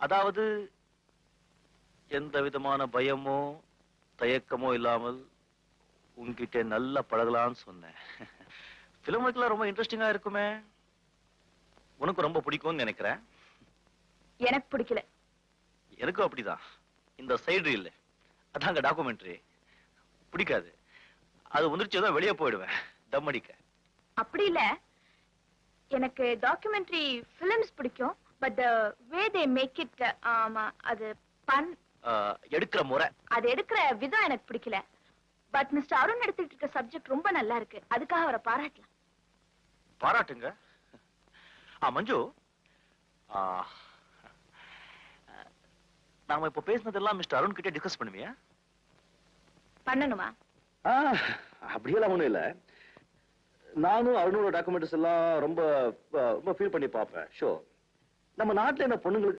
அதாவது எந்த விதமான பயமோ தயக்கமோ இல்லாமல் உன்கிட்ட நல்லா பழகலாம்னு சொன்னேன். பிலிம் ஒர்க்லாம் ரொம்ப இன்ட்ரெஸ்டிங்கா இருக்குமே. உனக்கு ரொம்ப பிடிக்கும்னு நினைக்கிறேன். எனக்கு பிடிக்கல. எனக்கும் அப்படிதான். இந்த சைடு இல்ல, அதாங்க டாக்குமெண்ட்ரி பிடிக்காது. அது வந்துருச்சு தான் வெளியே போயிடுவேன் தம் அடிக்க. அப்படி இல்ல, எனக்கு டாக்குமெண்ட்ரி பிலிம்ஸ் பிடிக்கும். But the way they make it, அது எடுக்கிற முறை, அது எடுக்கிற விதம் எனக்கு பிடிக்கல. பட் மிஸ்டர் அருண் எடுத்துட்டு இருக்க சப்ஜெக்ட் ரொம்ப நல்லா இருக்கு. அதுக்காக அவரை பாராட்டலாம். பாராட்டுங்க. மஞ்சு, நாம இப்ப பேசினதெல்லாம் மிஸ்டர் அருண் கிட்ட டிஸ்கஸ் பண்ணுவியா? பண்ணணுமா? அப்படியெல்லாம் ஒண்ணும் இல்ல. நானும் அருணோட டாக்குமெண்ட்ஸ் எல்லாம் ரொம்ப ஃபீல் பண்ணி பார்ப்பேன். ஷோ, நம்ம நாட்டுல என்ன பொண்ணுங்களுக்கு